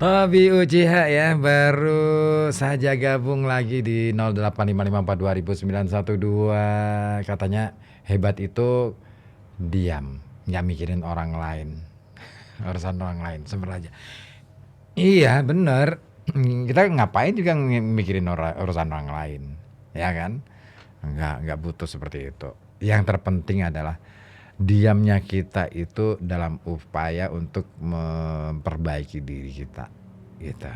Hobi Uchiha ya, baru saja gabung lagi di 0855420912. Katanya hebat itu diam, nggak mikirin orang lain, urusan orang lain, sebentar aja. Iya bener, kita ngapain juga mikirin urusan orang lain, ya kan? Nggak butuh seperti itu. Yang terpenting adalah diamnya kita itu dalam upaya untuk memperbaiki diri kita, gitu.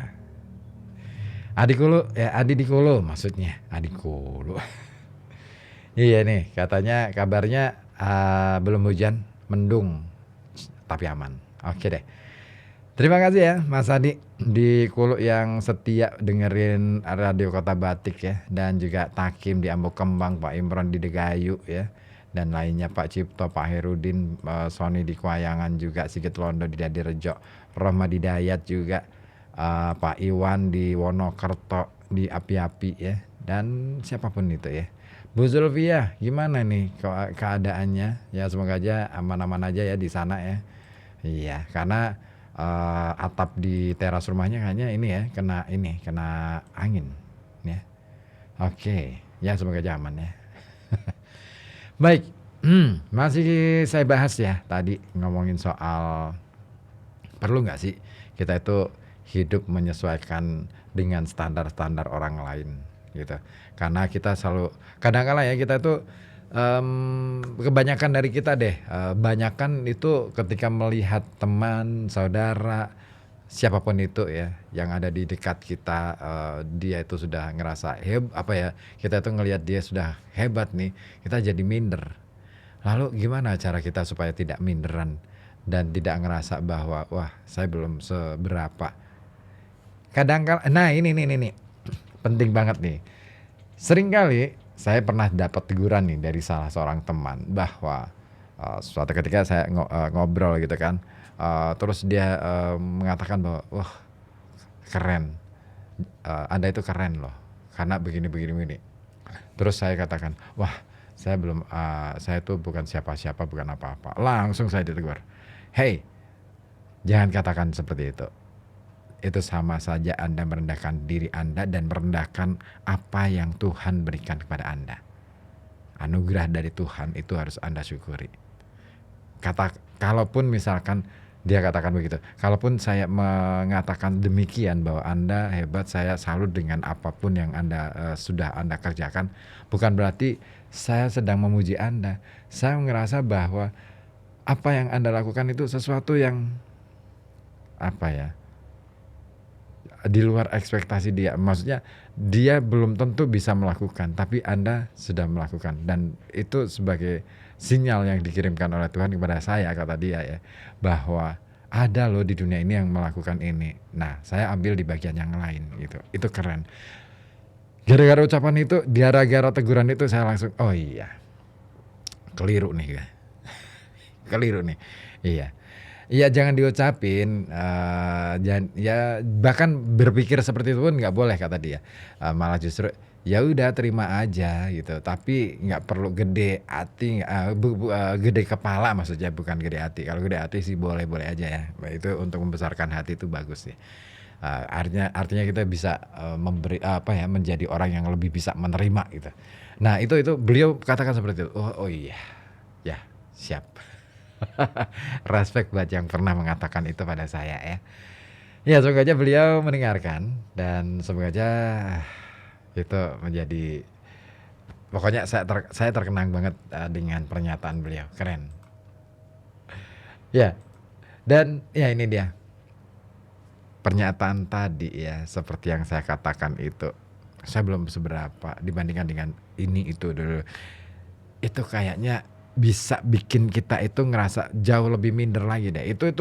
Adikulu, ya Adikulu maksudnya, Adikulu. Iya nih, katanya kabarnya belum hujan, mendung, tapi aman. Oke deh. Terima kasih ya Mas Adi di Kulu yang setia dengerin Radio Kota Batik ya, dan juga Takim di Ambok Kembang, Pak Imron di Degayu ya, dan lainnya Pak Cipto, Pak Herudin, Sony di Kuayangan juga, Sigit Londo di Dadirejo, Rohma di Dayat juga, Pak Iwan di Wonokerto di Api-Api ya, dan siapapun itu ya. Bu Zulfia, gimana nih keadaannya? Ya semoga aja aman-aman aja ya di sana ya. Iya, karena atap di teras rumahnya kayaknya ini ya kena angin ya. Oke, ya semoga aja aman ya. Baik, masih saya bahas ya tadi ngomongin soal perlu nggak sih kita itu hidup menyesuaikan dengan standar-standar orang lain gitu. Karena kita selalu kadang-kala ya kita tuh kebanyakan dari kita deh, banyakan itu ketika melihat teman, saudara, siapapun itu ya yang ada di dekat kita, dia itu sudah ngerasa kita tuh ngelihat dia sudah hebat nih, kita jadi minder. Lalu gimana cara kita supaya tidak minderan dan tidak ngerasa bahwa wah saya belum seberapa. Nah ini penting banget nih. Seringkali saya pernah dapat teguran nih dari salah seorang teman bahwa suatu ketika saya ngobrol gitu kan, terus dia mengatakan bahwa wah keren, Anda itu keren loh karena begini. Terus saya katakan wah saya tuh bukan siapa-siapa, bukan apa-apa. Langsung saya ditegur, hey jangan katakan seperti itu. Itu sama saja Anda merendahkan diri Anda dan merendahkan apa yang Tuhan berikan kepada Anda. Anugerah dari Tuhan itu harus Anda syukuri. Kalaupun misalkan dia katakan begitu, kalaupun saya mengatakan demikian bahwa Anda hebat, saya salut dengan apapun yang sudah Anda kerjakan, bukan berarti saya sedang memuji Anda. Saya merasa bahwa apa yang Anda lakukan itu sesuatu yang di luar ekspektasi dia. Maksudnya dia belum tentu bisa melakukan, tapi Anda sudah melakukan, dan itu sebagai sinyal yang dikirimkan oleh Tuhan kepada saya, kata dia ya, bahwa ada loh di dunia ini yang melakukan ini. Nah saya ambil di bagian yang lain gitu. Itu keren. Gara-gara ucapan itu, gara-gara teguran itu, saya langsung oh iya keliru nih iya. Iya jangan diucapin, ya bahkan berpikir seperti itu pun nggak boleh kata dia. Malah justru ya udah terima aja gitu, tapi nggak perlu gede hati, gede kepala maksudnya, bukan gede hati. Kalau gede hati sih boleh-boleh aja ya. Itu untuk membesarkan hati itu bagus sih. Artinya kita bisa menjadi orang yang lebih bisa menerima gitu. Nah itu beliau katakan seperti itu. Oh iya, ya siap. Respect buat yang pernah mengatakan itu pada saya ya. Ya semoga aja beliau mendengarkan, dan semoga aja itu menjadi, pokoknya saya terkenang banget dengan pernyataan beliau, keren. Ya, dan ya ini dia pernyataan tadi ya, seperti yang saya katakan itu, saya belum seberapa dibandingkan dengan ini itu dulu. Itu kayaknya bisa bikin kita itu ngerasa jauh lebih minder lagi deh. Itu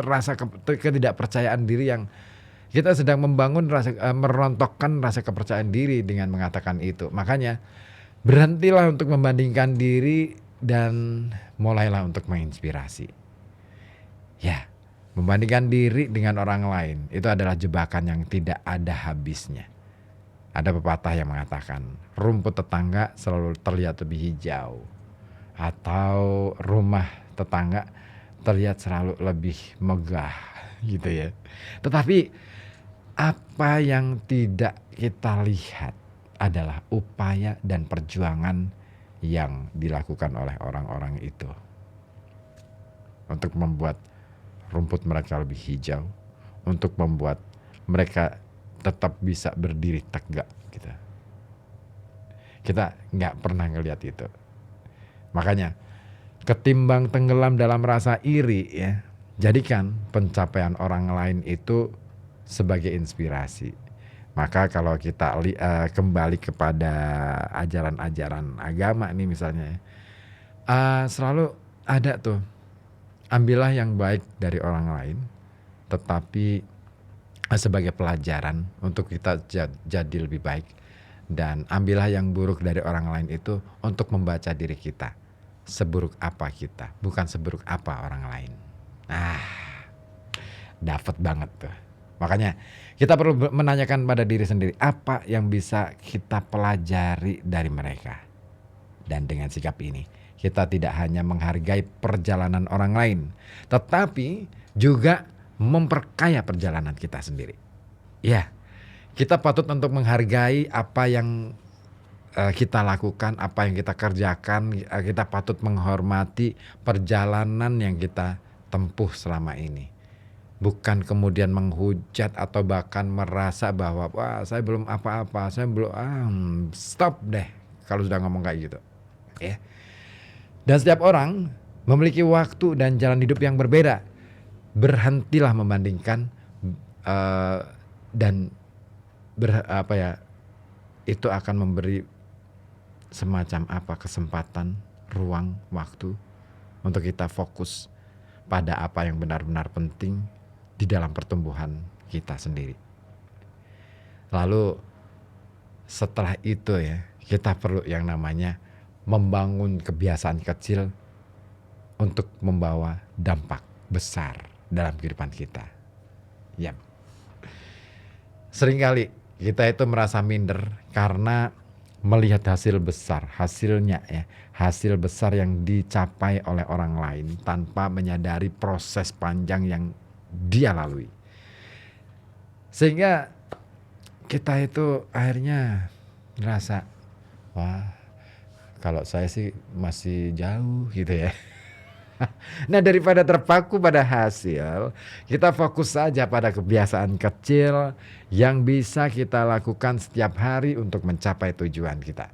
rasa ketidakpercayaan diri yang kita sedang membangun, merontokkan rasa kepercayaan diri dengan mengatakan itu. Makanya berhentilah untuk membandingkan diri dan mulailah untuk menginspirasi. Ya, membandingkan diri dengan orang lain itu adalah jebakan yang tidak ada habisnya. Ada pepatah yang mengatakan rumput tetangga selalu terlihat lebih hijau, atau rumah tetangga terlihat selalu lebih megah gitu ya. Tetapi apa yang tidak kita lihat adalah upaya dan perjuangan yang dilakukan oleh orang-orang itu untuk membuat rumput mereka lebih hijau, untuk membuat mereka tetap bisa berdiri tegak gitu. Kita nggak pernah ngelihat itu. Makanya ketimbang tenggelam dalam rasa iri ya, jadikan pencapaian orang lain itu sebagai inspirasi. Maka kalau kita kembali kepada ajaran-ajaran agama nih misalnya, selalu ada tuh, ambillah yang baik dari orang lain, tetapi sebagai pelajaran untuk kita jadi lebih baik. Dan ambillah yang buruk dari orang lain itu untuk membaca diri kita. Seburuk apa kita, bukan seburuk apa orang lain. Dapat banget tuh. Makanya kita perlu menanyakan pada diri sendiri, apa yang bisa kita pelajari dari mereka. Dan dengan sikap ini, kita tidak hanya menghargai perjalanan orang lain, tetapi juga memperkaya perjalanan kita sendiri. Ya, kita patut untuk menghargai apa yang kita lakukan, apa yang kita kerjakan. Kita patut menghormati perjalanan yang kita tempuh selama ini. Bukan kemudian menghujat atau bahkan merasa bahwa wah saya belum apa-apa, saya belum stop deh kalau sudah ngomong kayak gitu. Ya. Dan setiap orang memiliki waktu dan jalan hidup yang berbeda. Berhentilah membandingkan dan itu akan memberi semacam kesempatan, ruang, waktu untuk kita fokus pada apa yang benar-benar penting di dalam pertumbuhan kita sendiri. Lalu setelah itu ya, kita perlu yang namanya membangun kebiasaan kecil untuk membawa dampak besar dalam kehidupan kita. Yap. Seringkali kita itu merasa minder karena melihat hasil besar, hasilnya ya, hasil besar yang dicapai oleh orang lain tanpa menyadari proses panjang yang dia lalui. Sehingga kita itu akhirnya ngerasa, wah kalau saya sih masih jauh gitu ya. Nah daripada terpaku pada hasil, kita fokus saja pada kebiasaan kecil yang bisa kita lakukan setiap hari untuk mencapai tujuan kita.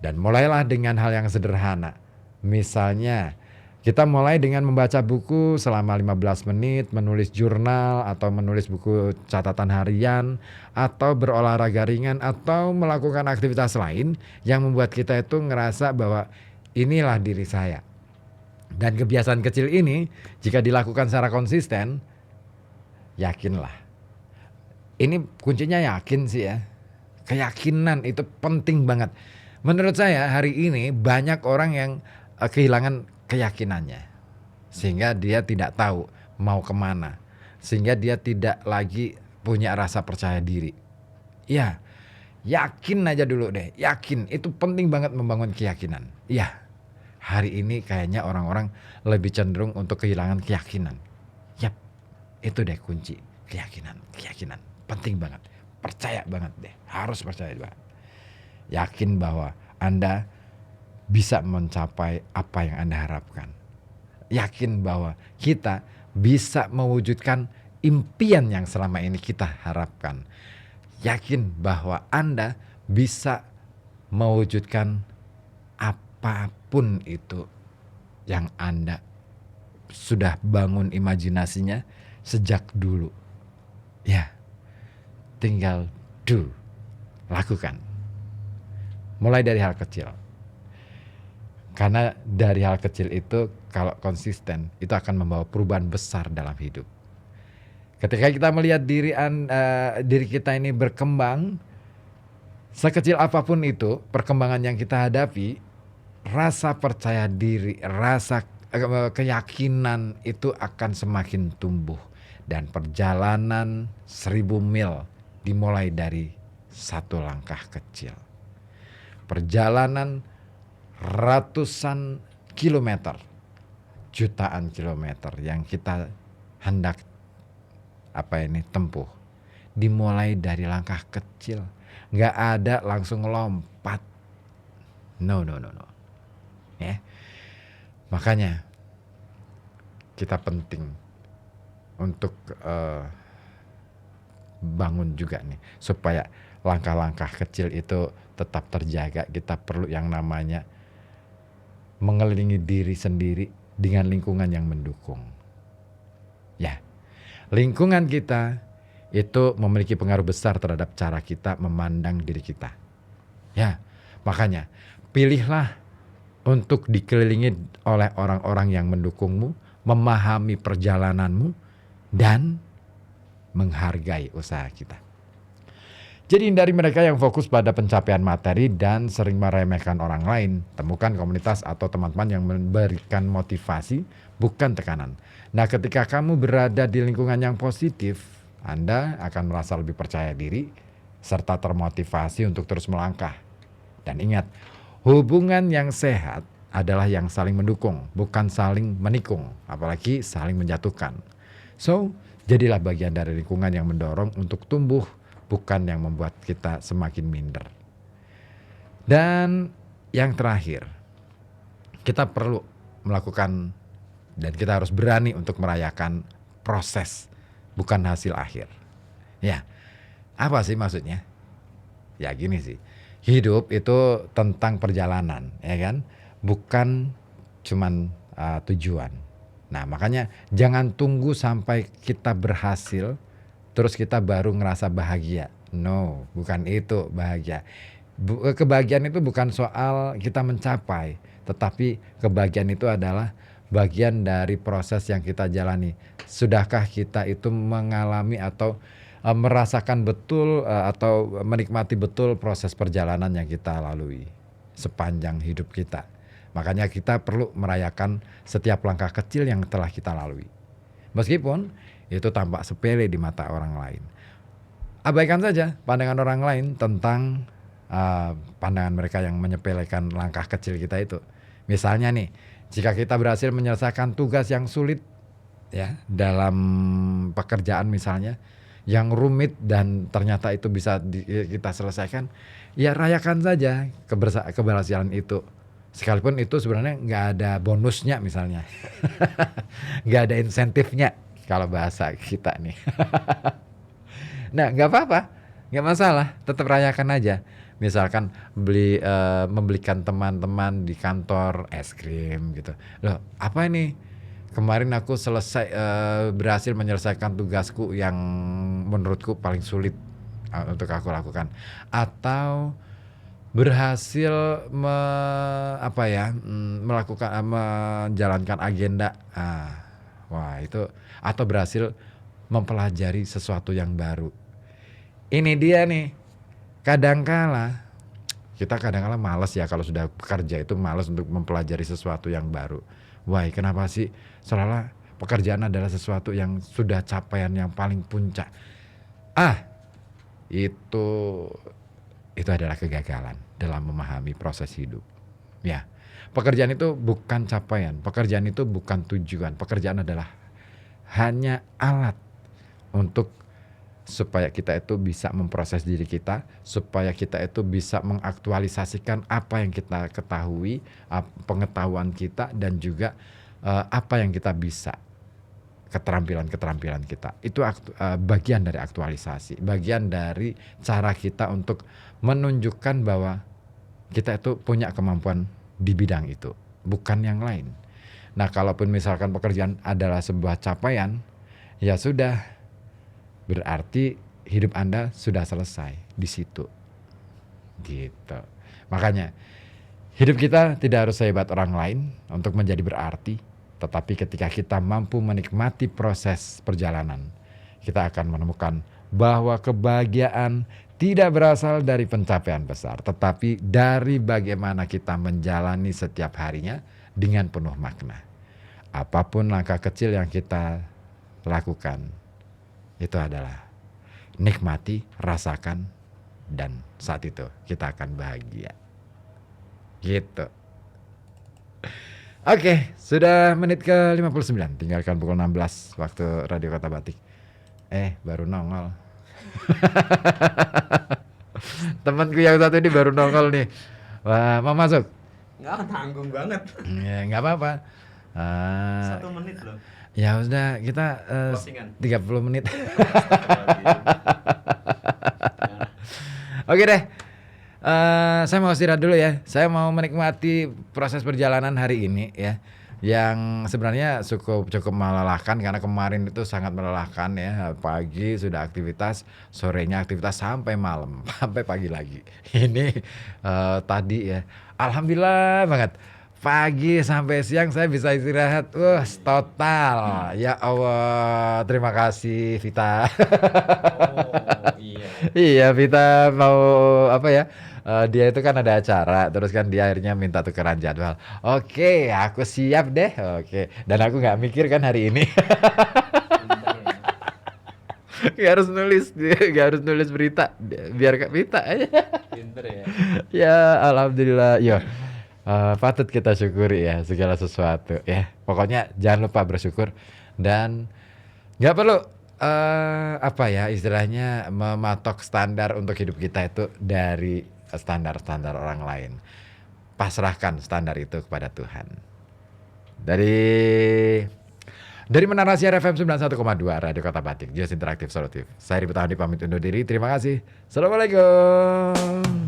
Dan mulailah dengan hal yang sederhana. Misalnya kita mulai dengan membaca buku selama 15 menit, menulis jurnal atau menulis buku catatan harian, atau berolahraga ringan, atau melakukan aktivitas lain yang membuat kita itu ngerasa bahwa inilah diri saya. Dan kebiasaan kecil ini jika dilakukan secara konsisten, yakinlah. Ini kuncinya yakin sih ya. Keyakinan itu penting banget. Menurut saya hari ini banyak orang yang kehilangan keyakinannya. Sehingga dia tidak tahu mau kemana. Sehingga dia tidak lagi punya rasa percaya diri. Ya, yakin aja dulu deh. Yakin, itu penting banget membangun keyakinan. Ya. Hari ini kayaknya orang-orang lebih cenderung untuk kehilangan keyakinan. Yap, itu deh kunci. Keyakinan. Penting banget. Percaya banget deh. Harus percaya banget. Yakin bahwa Anda bisa mencapai apa yang Anda harapkan. Yakin bahwa kita bisa mewujudkan impian yang selama ini kita harapkan. Yakin bahwa Anda bisa mewujudkan apapun itu yang Anda sudah bangun imajinasinya sejak dulu. Ya, tinggal lakukan. Mulai dari hal kecil. Karena dari hal kecil itu kalau konsisten itu akan membawa perubahan besar dalam hidup. Ketika kita melihat diri kita ini berkembang, sekecil apapun itu perkembangan yang kita hadapi, rasa percaya diri, rasa keyakinan itu akan semakin tumbuh. Dan perjalanan 1000 mil dimulai dari satu langkah kecil. Perjalanan ratusan kilometer, jutaan kilometer yang kita hendak tempuh. Dimulai dari langkah kecil. Nggak ada langsung lompat. No. Ya. Makanya kita penting untuk bangun juga nih, supaya langkah-langkah kecil itu tetap terjaga. Kita perlu yang namanya mengelilingi diri sendiri dengan lingkungan yang mendukung. Ya, lingkungan kita itu memiliki pengaruh besar terhadap cara kita memandang diri kita. Ya, makanya pilihlah untuk dikelilingi oleh orang-orang yang mendukungmu, memahami perjalananmu, dan menghargai usaha kita. Jadi hindari mereka yang fokus pada pencapaian materi dan sering meremehkan orang lain. Temukan komunitas atau teman-teman yang memberikan motivasi, bukan tekanan. Nah, ketika kamu berada di lingkungan yang positif, Anda akan merasa lebih percaya diri, serta termotivasi untuk terus melangkah. Dan ingat, hubungan yang sehat adalah yang saling mendukung, bukan saling menikung, apalagi saling menjatuhkan. So, jadilah bagian dari lingkungan yang mendorong untuk tumbuh, bukan yang membuat kita semakin minder. Dan yang terakhir, kita perlu melakukan dan kita harus berani untuk merayakan proses, bukan hasil akhir. Ya, apa sih maksudnya? Ya gini sih, hidup itu tentang perjalanan, ya kan? Bukan cuman tujuan. Nah, makanya jangan tunggu sampai kita berhasil terus kita baru ngerasa bahagia. No, bukan itu bahagia. Kebahagiaan itu bukan soal kita mencapai, tetapi kebahagiaan itu adalah bagian dari proses yang kita jalani. Sudahkah kita itu mengalami atau merasakan betul atau menikmati betul proses perjalanan yang kita lalui sepanjang hidup kita. Makanya kita perlu merayakan setiap langkah kecil yang telah kita lalui. Meskipun itu tampak sepele di mata orang lain. Abaikan saja pandangan orang lain tentang pandangan mereka yang menyepelekan langkah kecil kita itu. Misalnya nih, jika kita berhasil menyelesaikan tugas yang sulit ya dalam pekerjaan misalnya, yang rumit dan ternyata itu bisa kita selesaikan, ya rayakan saja keberhasilan itu. Sekalipun itu sebenarnya nggak ada bonusnya misalnya, nggak ada insentifnya kalau bahasa kita nih. Nah, nggak apa-apa, nggak masalah, tetap rayakan aja. Misalkan membelikan teman-teman di kantor es krim gitu. Loh, apa ini? Kemarin aku berhasil menyelesaikan tugasku yang menurutku paling sulit untuk aku lakukan. Atau berhasil menjalankan agenda. Wah, itu atau berhasil mempelajari sesuatu yang baru. Ini dia nih. Kita kadangkala malas ya kalau sudah bekerja itu malas untuk mempelajari sesuatu yang baru. Wah, kenapa sih? Seolah-olah pekerjaan adalah sesuatu yang sudah capaian yang paling puncak. Itu adalah kegagalan dalam memahami proses hidup. Ya, pekerjaan itu bukan capaian, pekerjaan itu bukan tujuan. Pekerjaan adalah hanya alat untuk supaya kita itu bisa memproses diri kita, supaya kita itu bisa mengaktualisasikan apa yang kita ketahui, pengetahuan kita, dan juga apa yang kita bisa, keterampilan kita. Itu bagian dari aktualisasi, bagian dari cara kita untuk menunjukkan bahwa kita itu punya kemampuan di bidang itu, bukan yang lain. Nah, kalaupun misalkan pekerjaan adalah sebuah capaian, ya sudah, berarti hidup Anda sudah selesai di situ. Gitu. Makanya, hidup kita tidak harus sehebat orang lain untuk menjadi berarti, tetapi ketika kita mampu menikmati proses perjalanan, kita akan menemukan bahwa kebahagiaan tidak berasal dari pencapaian besar, tetapi dari bagaimana kita menjalani setiap harinya dengan penuh makna. Apapun langkah kecil yang kita lakukan, itu adalah nikmati, rasakan, dan saat itu kita akan bahagia. Gitu. Oke, sudah menit ke 59, tinggalkan pukul 16 waktu Radio Kota Batik. Baru nongol. Temanku yang satu ini baru nongol nih. Wah, mau masuk? Nggak, tanggung banget. Ya, nggak apa-apa. 1 menit loh. Ya udah, kita Closingan. 30 menit. Nah, Oke deh. Saya mau istirahat dulu ya. Saya mau menikmati proses perjalanan hari ini ya. Yang sebenarnya cukup melelahkan karena kemarin itu sangat melelahkan ya. Pagi sudah aktivitas, sorenya aktivitas sampai malam, sampai pagi lagi. Ini tadi ya. Alhamdulillah banget. Pagi sampai siang saya bisa istirahat. Wah, total. Ya Allah, terima kasih Vita. oh iya. Iya, Vita mau apa ya? Dia itu kan ada acara, terus kan dia akhirnya minta tukeran jadwal. Oke, aku siap deh. Oke, dan aku nggak mikir kan hari ini. Pinter ya. Nggak harus nulis berita, biar Kak Vita aja. Pinter ya. Ya, alhamdulillah. Yo, patut kita syukuri ya segala sesuatu ya. Pokoknya jangan lupa bersyukur dan nggak perlu apa ya istilahnya mematok standar untuk hidup kita itu dari standar-standar orang lain. Pasrahkan standar itu kepada Tuhan. Dari Menara Siar FM 91,2 Radio Kota Batik, Just Interaktif Solutif. Saya Ribut Ahmadi pamit undur diri. Terima kasih. Assalamualaikum.